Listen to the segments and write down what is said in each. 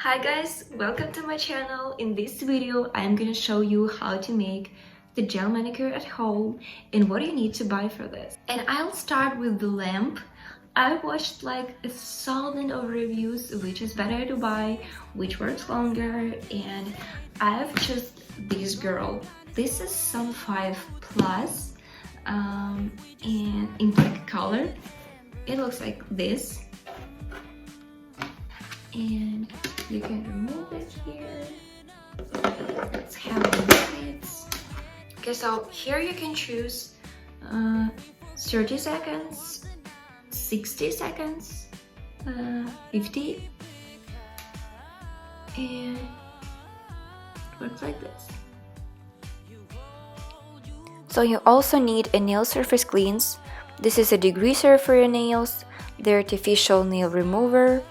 Hi guys, welcome to my channel. In this video, I'm gonna show you how to make the gel manicure at home and what you need to buy for this. And I'll start with the lamp. I watched like a thousand of reviews, which is better to buy, which works longer, and I've chosen this girl. This is some 5 plus, and in black color. It looks like this. And you can remove it here. Let's have a look at it. Okay, so here you can choose 30 seconds, 60 seconds, 50, and it works like this. So you also need a nail surface cleanse. This is a degreaser for your nails, the artificial nail remover,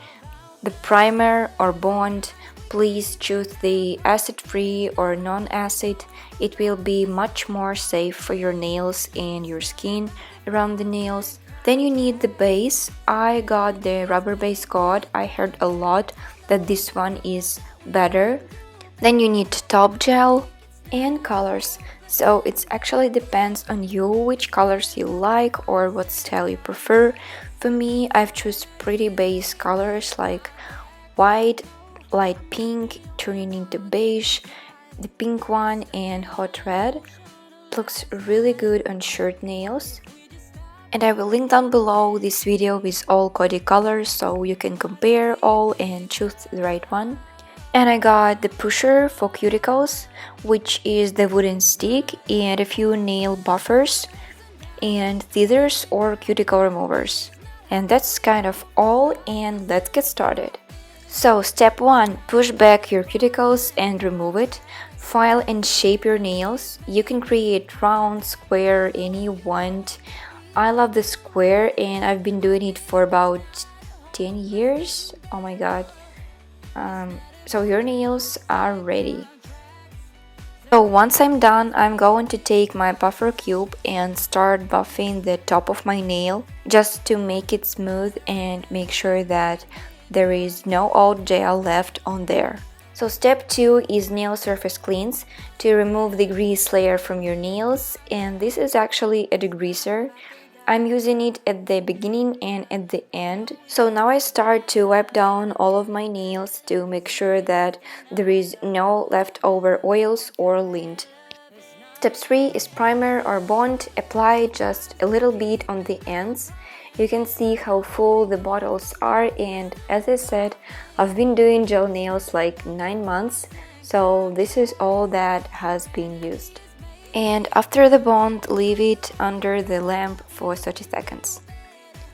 the primer or bond. Please choose the acid-free or non-acid. It will be much more safe for your nails and your skin around the nails. Then you need the base. I got the rubber base Kodi. I heard a lot that this one is better. Then you need top gel and colors. So it actually depends on you which colors you like or what style you prefer. For me, I've chosen pretty base colors like white, light pink, turning into beige, the pink one, and hot red. It looks really good on short nails. And I will link down below this video with all Kodi colors so you can compare all and choose the right one. And I got the pusher for cuticles, which is the wooden stick, and a few nail buffers and scissors or cuticle removers. And that's kind of all, and let's get started. So step 1, push back your cuticles and remove it. File and shape your nails. You can create round, square, any you want. I love the square and I've been doing it for about 10 years. Oh my god. So your nails are ready. So once I'm done, I'm going to take my buffer cube and start buffing the top of my nail just to make it smooth and make sure that there is no old gel left on there. So step 2 is nail surface cleanse to remove the grease layer from your nails, and this is actually a degreaser. I'm using it at the beginning and at the end. So now I start to wipe down all of my nails to make sure that there is no leftover oils or lint. Step 3 is primer or bond. Apply just a little bit on the ends. You can see how full the bottles are, and as I said, I've been doing gel nails like 9 months, so this is all that has been used. And after the bond, leave it under the lamp for 30 seconds.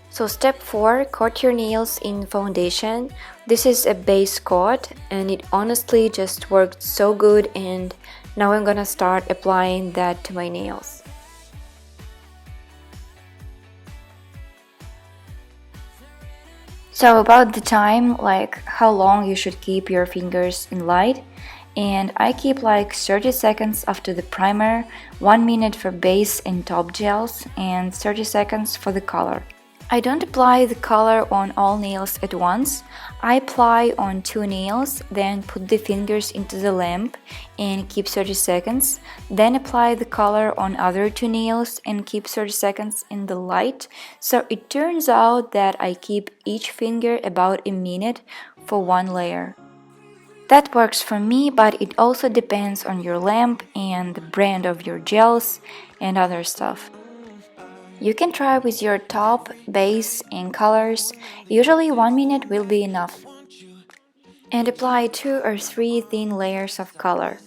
So step 4, coat your nails in foundation. This is a base coat and it honestly just worked so good, and now I'm gonna start applying that to my nails. So about the time, like how long you should keep your fingers in light. And I keep like 30 seconds after the primer, 1 minute for base and top gels, and 30 seconds for the color. I don't apply the color on all nails at once. I apply on 2 nails, then put the fingers into the lamp and keep 30 seconds, then apply the color on other 2 nails and keep 30 seconds in the light. So it turns out that I keep each finger about a minute for 1 layer. That works for me, but it also depends on your lamp and the brand of your gels and other stuff. You can try with your top, base, and colors. Usually 1 minute will be enough. And apply 2 or 3 thin layers of color.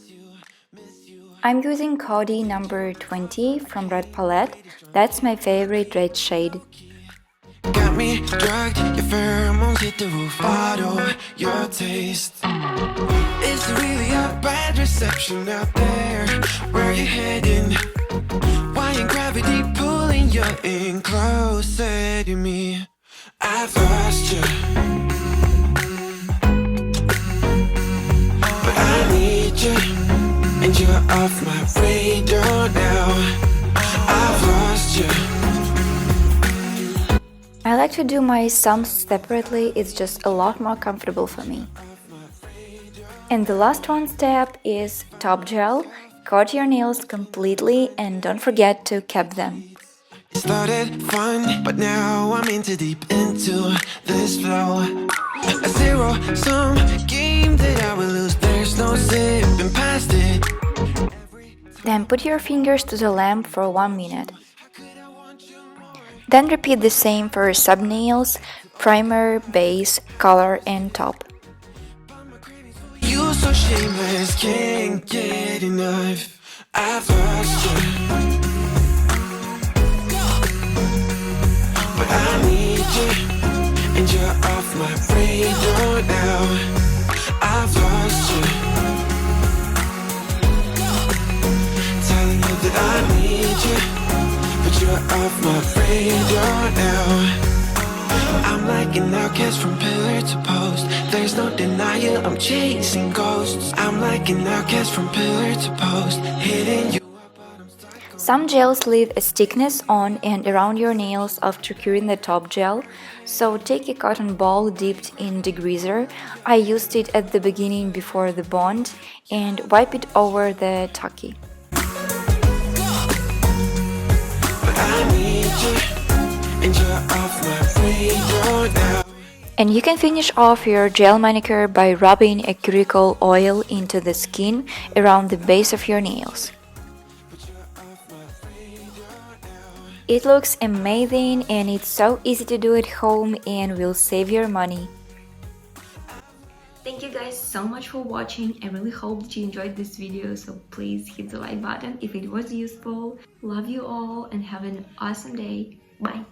I'm using Kodi number 20 from Red Palette. That's my favorite red shade. Got me drugged, your pheromones hit the roof. Auto, your taste. It's really a bad reception out there. Where you heading? Why ain't gravity pulling you in closer to me? I've lost you, but I need you, and you're off my radar now. I've lost you. I like to do my sums separately, it's just a lot more comfortable for me. And the last one step is top gel. Coat your nails completely and don't forget to cap them. It started fun, but now I'm into deep into this flow. A zero-sum game that I will lose. There's no zipping past it. Then put your fingers to the lamp for 1 minute. Then repeat the same for sub-nails, primer, base, color, and top. You so shameless, can't get enough. I've lost you, but I need you, and you're off my radar now. I've lost you, telling you that I need you, but you're off my radar now. I'm like an outcast from pillar to post. There's no denial, I'm chasing ghosts. I'm like an outcast from pillar to post, hitting you. Some gels leave a stickiness on and around your nails after curing the top gel, so take a cotton ball dipped in degreaser. I used it at the beginning before the bond and wipe it over the tacky. But I need you, and you're off my radar now. And you can finish off your gel manicure by rubbing a cuticle oil into the skin around the base of your nails. It looks amazing and it's so easy to do at home and will save your money. Thank you guys so much for watching. I really hope that you enjoyed this video, so please hit the like button if it was useful. Love you all and have an awesome day. Bye!